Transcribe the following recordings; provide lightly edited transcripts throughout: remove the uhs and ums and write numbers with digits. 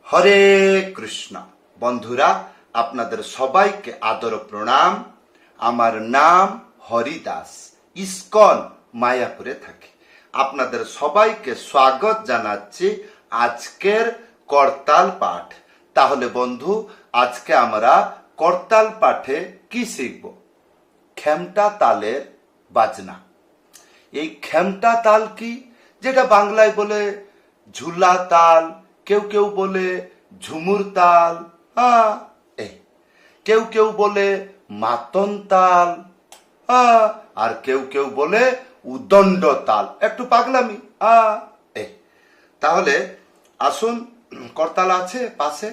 হরে কৃষ্ণ। বন্ধুরা, আপনাদের সবাইকে আদর প্রণাম। আমার নাম হরিদাস, ইস্কন মায়াপুরে থাকি। আপনাদের সবাইকে স্বাগত জানাচ্ছি আজকের করতাল পাঠ। তাহলে বন্ধু, আজকে আমরা করতাল পাঠে কি শিখব? খেমটা তালের বাজনা। এই খেমটা তাল কি? যেটা বাংলায় বলে ঝুলা তাল, কেউ কেউ বলে ঝুমুর তাল, কেউ কেউ বলে মাতন তাল, আর কেউ কেউ বলে উদণ্ড তাল। একটু পাগলামি। তাহলে আসুন, করতাল আছে পাশে?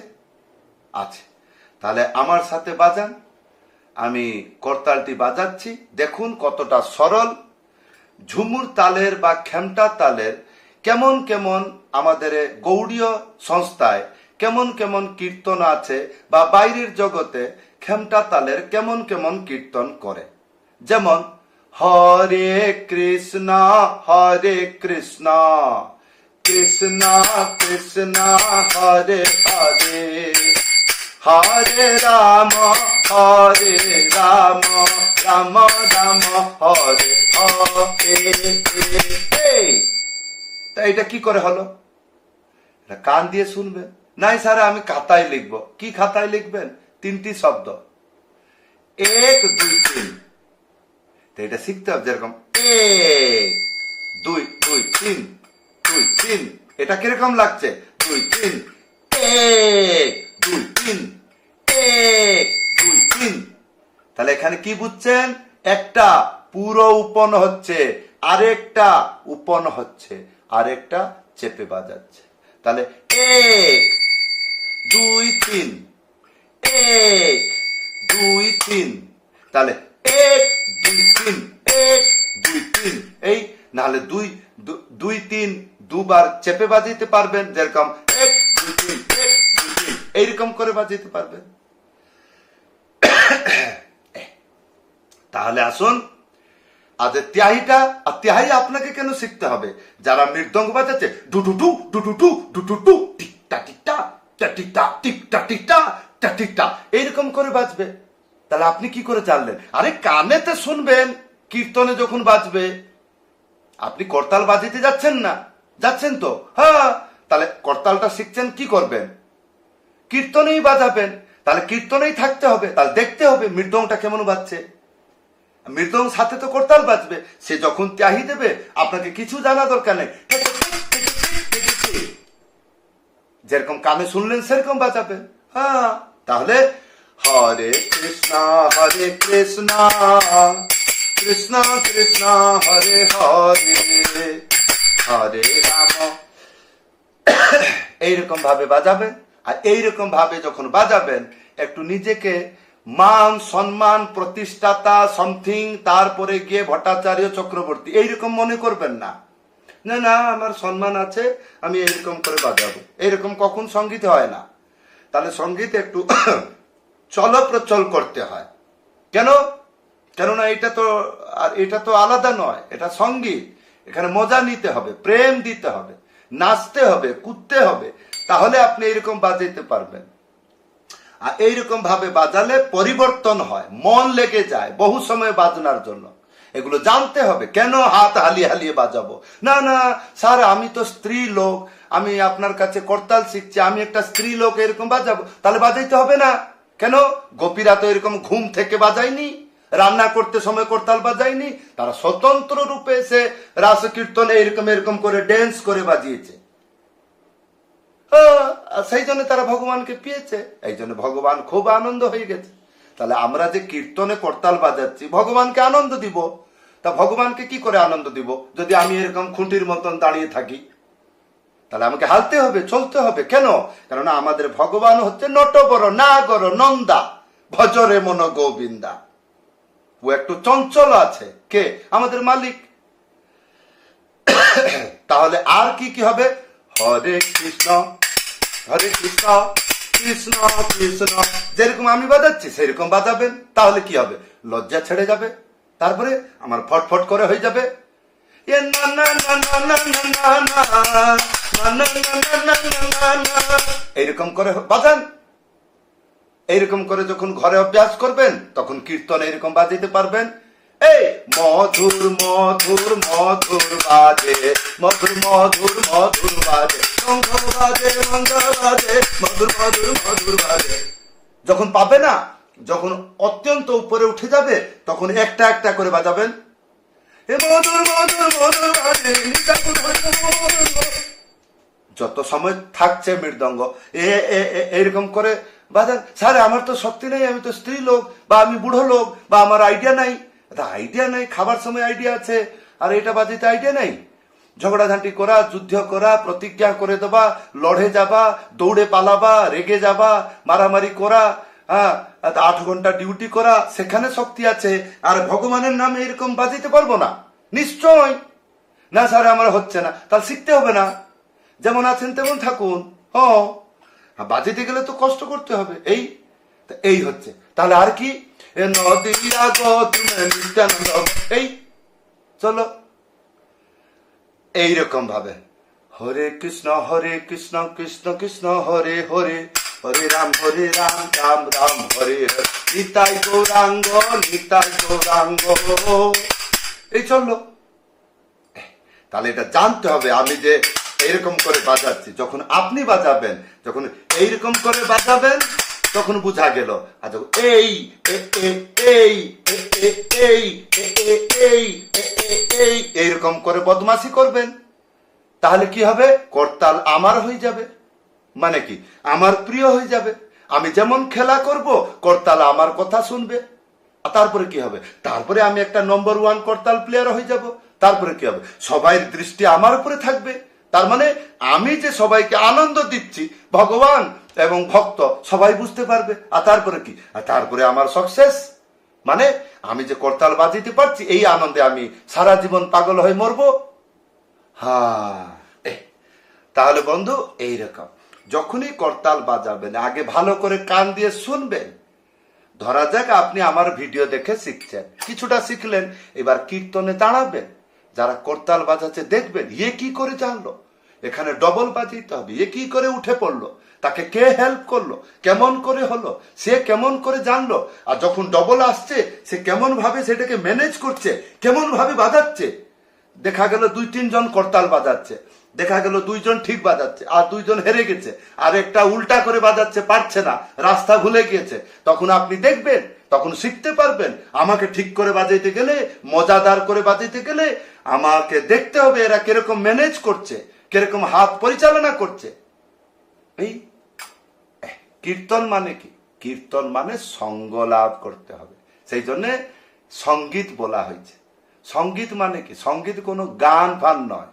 আছে। তাহলে আমার সাথে বাজান। আমি করতালটি বাজাচ্ছি, দেখুন কতটা সরল। ঝুমুর তালের বা খেমটা তালের কেমন কেমন আমাদের গৌড়ীয় সংস্থায় কেমন কেমন কীর্তন আছে, বা বাইরের জগতে খেমটা তালের কেমন কেমন কীর্তন করে। যেমন হরে কৃষ্ণ কৃষ্ণ কৃষ্ণ হরে হরে, হরে রাম রাম রাম হরে হরে। তা এটা কি করে হলো? এটা কান দিয়ে শুনবেন? নাই স্যার, আমি খাতায় লিখবো। কি খাতায় লিখবেন? 3টি শব্দ, 1 2 3। তো এটা শিখতে হবে। যেরকম 1 2 2 3 2 3। এটা কিরকম লাগছে? 2 3 1 2 3 1 2 3। তাহলে এখানে কি বুঝছেন? একটা পুরো উপন হচ্ছে, আরেকটা উপন হচ্ছে, আরেকটা চেপে বাজাচ্ছে। তাহলে 1 2 3 1 2 3। তাহলে 1 2 3 1 2 3। এই নাহলে 2 2 3 দুবার চেপে বাজাতে পারবেন। যেরকম 1 2 3 1 2 3, এইরকম করে বাজাতে পারবেন। তাহলে আসুন, আজ ত্যাহিটা, আর ত্যাহি আপনাকে কেন শিখতে হবে? যারা মৃদঙ্গ বাজাচ্ছে ডুডুডু ডুডুডু ডুডুডু টিকটা টিকটা টিকটা টিকটা টিকটা টিকটা, এইরকম করে বাজবে। তাহলে আপনি কি করে জানলেন? আরে কানেতে শুনবেন কীর্তনে যখন বাজবে। আপনি করতাল বাজিতে যাচ্ছেন না? যাচ্ছেন তো? হ্যাঁ। তাহলে করতালটা শিখছেন, কি করবেন? কীর্তনেই বাজাবেন। তাহলে কীর্তনেই থাকতে হবে। তাহলে দেখতে হবে মৃদঙ্গটা কেমন বাজছে। মৃদঙ্গ সাথে তো করতাল বাজবে। সে যখন ত্যাহি দেবে, আপনাকে কিছু জানা দরকার নেই, যেরকম কানে শুনলেন সেরকম বাজাবেন। হ্যাঁ। তাহলে হরে কৃষ্ণ কৃষ্ণ কৃষ্ণ হরে হরে, হরে রাম। এইরকম ভাবে বাজাবেন। আর এইরকম ভাবে যখন বাজাবেন, একটু নিজেকে মান সম্মান প্রতিষ্ঠাতা সামথিং, তারপরে গিয়ে ভট্টাচার্য চক্রবর্তী এইরকম মনে করবেন না। না না, আমার সম্মান আছে, আমি এইরকম করে বাজাবো। এইরকম কখন সঙ্গীত হয় না। তাহলে সঙ্গীত একটু চলপ্রচল করতে হয়। কেন? কেননা এটা তো আলাদা নয়, এটা সঙ্গীত। এখানে মজা নিতে হবে, প্রেম দিতে হবে, নাচতে হবে, কুদতে হবে। তাহলে আপনি এইরকম বাজাইতে পারবেন। আর এইরকম ভাবে বাজালে পরিবর্তন হয়, মন লেগে যায় বহু সময় বাজনার জন্য। এগুলো জানতে হবে। কেন হাত হালিয়ে হালিয়ে বাজাবো? না না স্যার, আমি তো স্ত্রী লোক, আমি আপনার কাছে করতাল শিখছি, আমি একটা স্ত্রী লোক, এরকম বাজাবো? তাহলে বাজাইতে হবে না। কেন? গোপীরা তো এরকম ঘুম থেকে বাজায়নি, রান্না করতে সময় করতাল বাজায়নি। তারা স্বতন্ত্র রূপে এসে রাস কীর্তনে এরকম এরকম করে ড্যান্স করে বাজিয়েছে। সেই জন্য তারা ভগবানকে পেয়েছে। এই জন্য ভগবান খুব আনন্দ হয়ে গেছে। তাহলে আমরা যে কীর্তনে করতাল বাজাচ্ছি, ভগবানকে আনন্দ দিব। তা ভগবানকে কি করে আনন্দ দিব যদি আমি এরকম খুঁটির মতন দাঁড়িয়ে থাকি? তাহলে আমাকে হালতে হবে, চলতে হবে। কেন? কেননা আমাদের ভগবান হচ্ছে নটবর নাগর নন্দা ভজরে মন গোবিন্দা। ও একটু চঞ্চল আছে। কে? আমাদের মালিক। তাহলে আর কি কি হবে? হরে কৃষ্ণ কৃষ্ণ কৃষ্ণ, যেরকম আমি বাজাচ্ছি সেরকম বাজাবেন। তাহলে কি হবে? লজ্জা ছেড়ে যাবে। তারপরে আমার ফটফট করে হয়ে যাবে। এ না না না না না না না না না না না না না না, এইরকম করে বাজান। এইরকম করে যখন ঘরে অভ্যাস করবেন তখন কীর্তন এইরকম বাজাইতে পারবেন। এই মধুর মধুর মধুর বাজে, মধুর মধুর মধুর বাজে, শঙ্খ বাজে মঙ্গল বাজে, মধুর মধুর মধুর বাজে। যখন পাবে না, যখন অত্যন্ত উপরে উঠে যাবে তখন একটা একটা করে বাজাবেন। এ মধুর মধুর মধুর বাজে, যত সময় থাকছে মৃদঙ্গ এইরকম করে বাজান। স্যার আমার তো শক্তি নেই, আমি তো স্ত্রী লোক, বা আমি বুড়ো লোক, বা আমার আইডিয়া নাই। আইডিয়া নাই, খাবার সময় আইডিয়া আছে, আর এটা বাজিতে আইডিয়া নাই। ঝগড়াঝাঁটি করা, যুদ্ধ করা, প্রতিজ্ঞা করে দেবা, লড়ে যাবা, দৌড়ে পালাবা, রেগে যাবা, মারামারি করা, 8 ঘন্টা ডিউটি করা, সেখানে শক্তি আছে। আর ভগবানের নামে এরকম বাজিতে পারবো না? নিশ্চয় না স্যার, আমার হচ্ছে না। তাহলে শিখতে হবে না, যেমন আছেন তেমন থাকুন। বাজিতে গেলে তো কষ্ট করতে হবে। এই হচ্ছে। তাহলে আর কি? নদিয়া গো তুমি নিত্যানন্দ, এই চলো এইরকম ভাবে হরে কৃষ্ণ কৃষ্ণ কৃষ্ণ হরে হরে, হরে রাম রাম রাম হরে হরে, নিতাই গৌরাঙ্গ এই চললো। তাহলে এটা জানতে হবে আমি যে এইরকম করে বাজাচ্ছি। যখন আপনি বাজাবেন, যখন এইরকম করে বাজাবেন তখন বুঝা গেল। আচ্ছা, এই এইরকম করে বদমাশি করবেন, তাহলে কি হবে? করতাল আমার হয়ে যাবে। মানে কি? আমার প্রিয় হয়ে যাবে। আমি যেমন খেলা করব, করতাল আমার কথা শুনবে। তারপরে কি হবে? তারপরে আমি একটা নম্বর 1 করতাল প্লেয়ার হয়ে যাব। তারপরে কি হবে? সবাই দৃষ্টি আমার উপরে থাকবে। তার মানে আমি যে সবাইকে আনন্দ দিচ্ছি, ভগবান এবং ভক্ত সবাই বুঝতে পারবে। আর তারপরে কি? আর তারপরে আমার সাকসেস। মানে আমি যে করতাল বাজিতে পারছি, এই আনন্দে আমি সারা জীবন পাগল হয়ে মরবো। তাহলে বন্ধু এইরকম যখনই করতাল বাজাবেন আগে ভালো করে কান দিয়ে শুনবেন। ধরা যাক আপনি আমার ভিডিও দেখে শিখছেন, কিছুটা শিখলেন, এবার কীর্তনে দাঁড়াবেন। যারা করতাল বাজাচ্ছে দেখবেন, ইয়ে কি করে জানলো, এখানে ডবল বাজাইতে হবে, এ কি করে উঠে পড়লো, তাকে কে হেল্প করলো, কেমন করে হলো, সে কেমন করে জানলো, আর যখন ডবল আসছে সে কেমন ভাবে সেটাকে ম্যানেজ করছে, কেমন ভাবে বাজাচ্ছে। দেখা গেল 2-3 জন করতাল বাজাচ্ছে, দেখা গেল 2 জন ঠিক বাজাচ্ছে আর 2 জন হেরে গেছে, আর একটা উল্টা করে বাজাচ্ছে, পারছে না, রাস্তা ভুলে গিয়েছে। তখন আপনি দেখবেন, তখন শিখতে পারবেন। আমাকে ঠিক করে বাজাইতে গেলে, মজাদার করে বাজাইতে গেলে আমাকে দেখতে হবে এরা কিরকম ম্যানেজ করছে, কিরকম হাত পরিচালনা করছে। এই কীর্তন মানে কি? কীর্তন মানে সঙ্গ লাভ করতে হবে, সেই জন্য সঙ্গীত বলা হয়েছে। সঙ্গীত মানে কি? সঙ্গীত কোনো গান ফান নয়।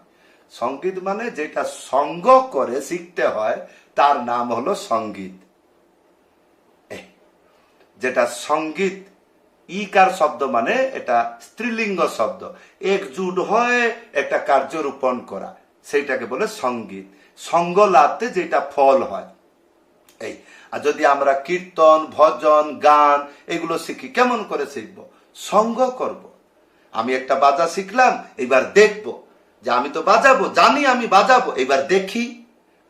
সঙ্গীত মানে যেটা সঙ্গ করে শিখতে হয় তার নাম হলো সঙ্গীত। যেটা সঙ্গীত, ইকার শব্দ মানে এটা স্ত্রীলিঙ্গ শব্দ, একজুট হয় একটা কার্য রূপণ করা, সেইটাকে বলে সঙ্গীত। সঙ্গ লাভতে যেটা ফল হয়। আর যদি আমরা কীর্তন, ভজন, গান এগুলো শিখি, কেমন করে শিখবো? সঙ্গ করব। আমি একটা বাজা শিখলাম, এবার দেখবো যে আমি তো বাজাবো, জানি আমি বাজাবো, এবার দেখি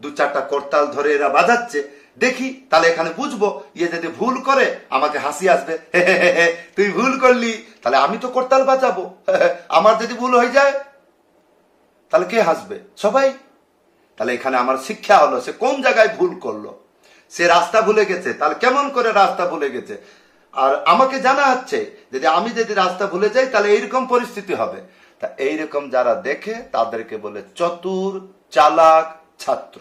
2-4টা করতাল ধরে এরা বাজাচ্ছে, দেখি, তাহলে এখানে বুঝবো। ইয়ে যদি ভুল করে আমাকে হাসি আসবে, তুই ভুল করলি, তাহলে আমি তো করতাল বাজাবো। আমার যদি ভুল হয়ে যায় তাহলে কে হাসবে? সবাই। তাহলে এখানে আমার শিক্ষা হলো সে কোন জায়গায় ভুল করলো। সে রাস্তা ভুলে গেছে, তাহলে কেমন করে রাস্তা ভুলে গেছে, আর আমাকে জানা হচ্ছে আমি যদি রাস্তা ভুলে যাই তাহলে এইরকম পরিস্থিতি হবে। তা এইরকম যারা দেখে তাদেরকে বলে চতুর চালাক ছাত্র।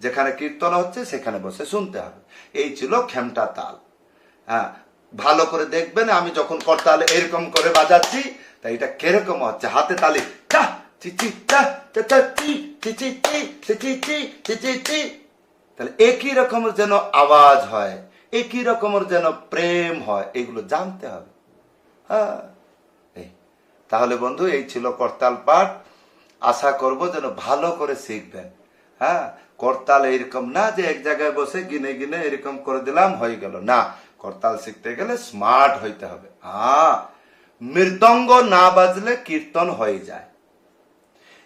যেখানে কীর্তন হচ্ছে সেখানে বসে শুনতে হবে। এই ছিল খেমটা তাল। ভালো করে দেখবেন, আমি যখন করতাল এরকম করে বাজাচ্ছি তা এটা কিরকম হচ্ছে, হাতে তালি, তাহলে একই রকমের যেন আওয়াজ হয়, একই রকমের যেন প্রেম হয়, এগুলো জানতে হবে। তাহলে বন্ধু এই ছিল করতাল পাঠ। আশা করব যেন ভালো করে শিখবেন। করতাল এইরকম না যে এক জায়গায় বসে গিনে গিনে এরকম করে দিলাম হয়ে গেল, না। করতাল শিখতে গেলে স্মার্ট হইতে হবে। মৃদঙ্গ না বাজলে কীর্তন হয়ে যায়।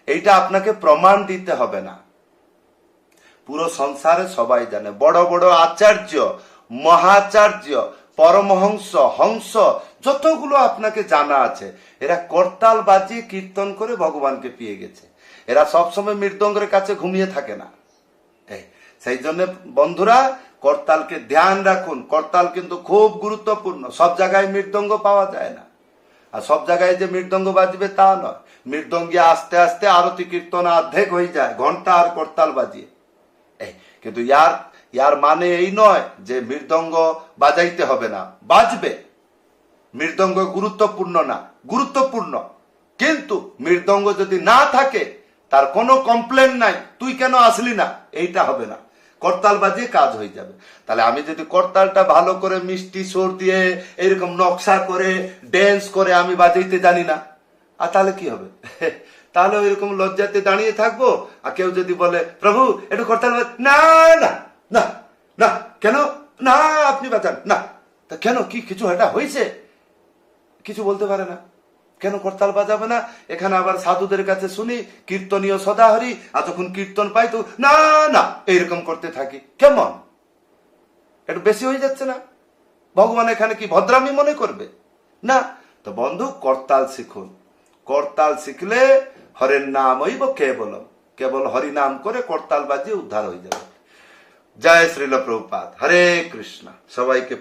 এইটা আপনাকে প্রমাণ দিতে হবে না, পুরো সংসারে সবাই জানে। বড় বড় আচার্য, মহাচার্য, পরমহংস, হংস, যতগুলো আপনাকে জানা আছে, এরা করতাল বাজিয়ে কীর্তন করে ভগবানকে পেয়ে গেছে। এরা সবসময় মৃদঙ্গের কাছে ঘুমিয়ে থাকে না। সেই জন্য বন্ধুরা, করতালকে ধ্যান রাখুন। করতাল কিন্তু খুব গুরুত্বপূর্ণ। সব জায়গায় মৃদঙ্গ পাওয়া যায় না, আর সব জায়গায় যে মৃদঙ্গ বাজবে তা নয়। মৃদঙ্গে আস্তে আস্তে আরতি কীর্তন অর্ধেক হয়ে যায় ঘন্টা আর করতাল বাজিয়ে। কিন্তু ইয়ার মানে এই নয় যে মৃদঙ্গ বাজাইতে হবে না, বাজবে। মৃদঙ্গ গুরুত্বপূর্ণ না, গুরুত্বপূর্ণ। কিন্তু মৃদঙ্গ যদি না থাকে, তার কোনো কমপ্লেন নাই, তুই কেন আসলি না, এইটা হবে না। করতাল বাজিয়ে কাজ হয়ে যাবে। তাহলে আমি যদি করতালটা ভালো করে মিষ্টি সুর দিয়ে এরকম নকশা করে ড্যান্স করে আমি বাজাইতে জানি না, আর তাহলে কি হবে? তাহলে ওইরকম লজ্জাতে দাঁড়িয়ে থাকবো। আর কেউ যদি বলে প্রভু একটু করতাল, না না না না, কেন না আপনি বাজান না, তা কেন, কি কিছু এটা হয়েছে? কিছু বলতে পারে না, কেন করতাল বাজাবে না? এখানে আবার সাধুদের কাছে শুনি কীর্তনীয় সদাহরি, আর যখন কীর্তন পাই তো না না এইরকম করতে থাকি। কেমন, একটু বেশি হয়ে যাচ্ছে না? ভগবান এখানে কি ভদ্রামি মনে করবে? না। তো বন্ধু, করতাল শিখুন। করতাল শিখলে হরের নাম হইব কেবলম, কেবল হরি নাম করে করতাল বাজিয়ে উদ্ধার হয়ে যাবে। জয় শ্রীল প্রভুপাদ। হরে কৃষ্ণ। সবাইকে